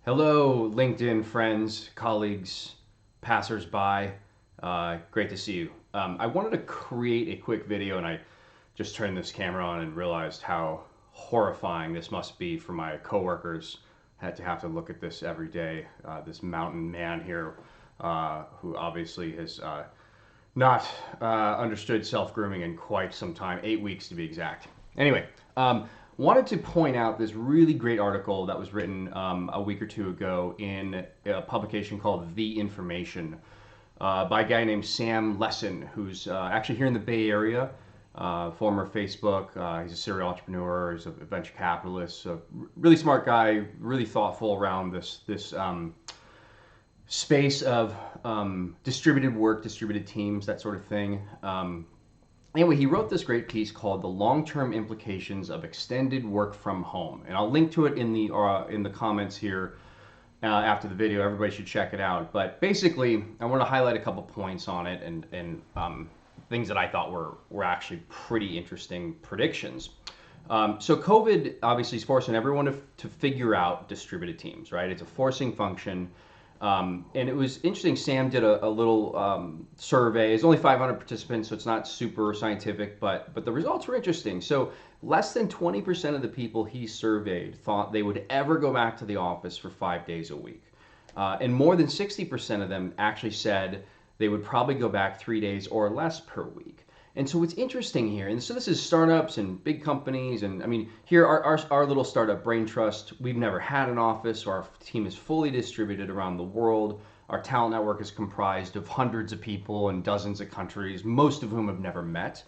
Hello, LinkedIn friends, colleagues, passersby. Great to see you. I wanted to create a quick video, and I just turned this camera on and realized how horrifying this must be for my coworkers. Had to have to look at this every day. This mountain man here, who obviously has not understood self-grooming in quite some time, 8 weeks to be exact. Anyway, wanted to point out this really great article that was written a week or two ago in a publication called The Information by a guy named Sam Lessin, who's actually here in the Bay Area, former Facebook. He's a serial entrepreneur. He's a venture capitalist. A really smart guy, really thoughtful around this space of distributed work, distributed teams, that sort of thing. Anyway, he wrote this great piece called "The Long-Term Implications of Extended Work from Home," and I'll link to it in the comments here after the video. Everybody should check it out. But basically, I want to highlight a couple points on it and things that I thought were actually pretty interesting predictions. So COVID obviously is forcing everyone to figure out distributed teams, right? It's a forcing function. And it was interesting. Sam did a little survey. It's only 500 participants, so it's not super scientific, but the results were interesting. So less than 20% of the people he surveyed thought they would ever go back to the office for 5 days a week. And more than 60% of them actually said they would probably go back 3 days or less per week. And so what's interesting here, and so this is startups and big companies, and I mean, here our little startup, Brain Trust, we've never had an office, so our team is fully distributed around the world. Our talent network is comprised of hundreds of people in dozens of countries, most of whom have never met.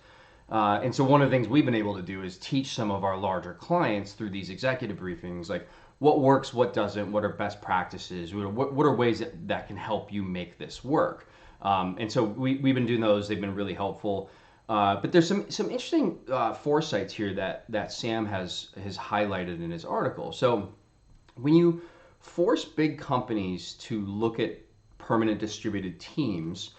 And so one of the things we've been able to do is teach some of our larger clients through these executive briefings, like what works, what doesn't, what are best practices, what are ways that can help you make this work. And so we've been doing those. They've been really helpful. But there's some interesting foresights here that Sam has highlighted in his article. So when you force big companies to look at permanent distributed teams,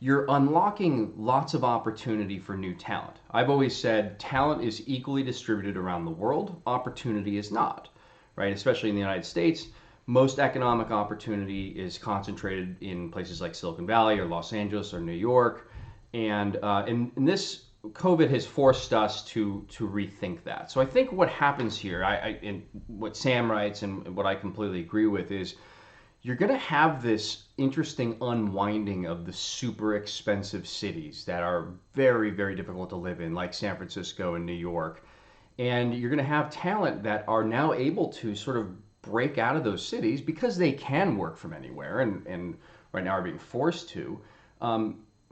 you're unlocking lots of opportunity for new talent. I've always said talent is equally distributed around the world. Opportunity is not, right? Especially in the United States, most economic opportunity is concentrated in places like Silicon Valley or Los Angeles or New York. And this COVID has forced us to rethink that. So I think what happens here, and what Sam writes and what I completely agree with, is you're going to have this interesting unwinding of the super expensive cities that are very, very difficult to live in, like San Francisco and New York. And you're going to have talent that are now able to sort of break out of those cities because they can work from anywhere and right now are being forced to.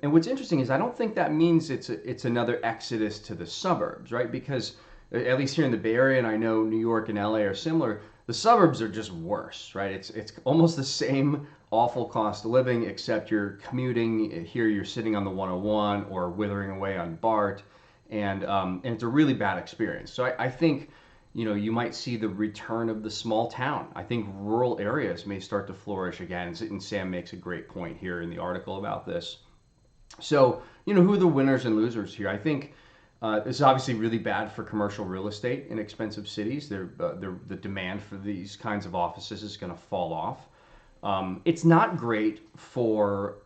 And what's interesting is I don't think that means it's another exodus to the suburbs, right? Because at least here in the Bay Area, and I know New York and LA are similar, the suburbs are just worse, right? It's almost the same awful cost of living, except you're commuting. Here you're sitting on the 101 or withering away on BART, and it's a really bad experience. So I think you might see the return of the small town. I think rural areas may start to flourish again, and Sam makes a great point here in the article about this. So, who are the winners and losers here? I think this is obviously really bad for commercial real estate in expensive cities. The demand for these kinds of offices is going to fall off. It's not great for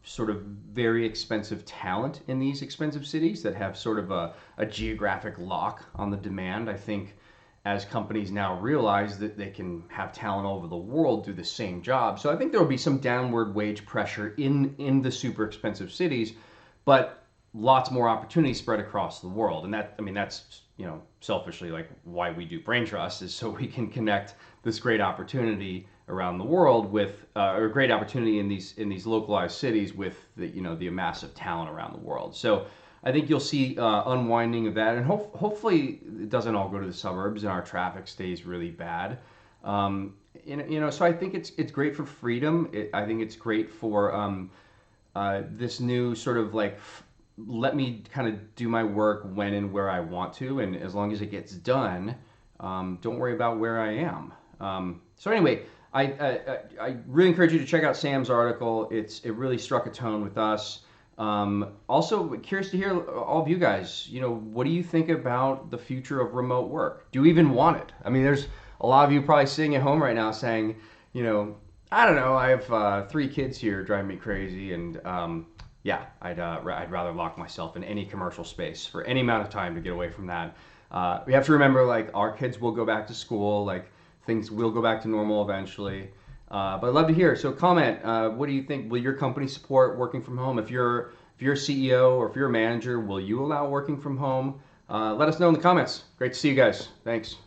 sort of very expensive talent in these expensive cities that have sort of a geographic lock on the demand. I think as companies now realize that they can have talent all over the world do the same job. So I think there will be some downward wage pressure in the super expensive cities, but lots more opportunities spread across the world. And that's selfishly like why we do Brain Trust, is so we can connect this great opportunity around the world with or great opportunity in these localized cities with the massive talent around the world. So I think you'll see unwinding of that, and hopefully it doesn't all go to the suburbs and our traffic stays really bad. So I think it's great for freedom. I think it's great for this new sort of like let me kind of do my work when and where I want to, and as long as it gets done, don't worry about where I am. So anyway, I really encourage you to check out Sam's article. It really struck a tone with us. Also curious to hear all of you guys, what do you think about the future of remote work? Do you even want it? I mean, there's a lot of you probably sitting at home right now saying, you know, I don't know, I have 3 kids here driving me crazy, and yeah, I'd rather lock myself in any commercial space for any amount of time to get away from that. We have to remember, like, our kids will go back to school, like, things will go back to normal eventually. But I'd love to hear. So comment. What do you think? Will your company support working from home? If you're a CEO or if you're a manager, will you allow working from home? Let us know in the comments. Great to see you guys. Thanks.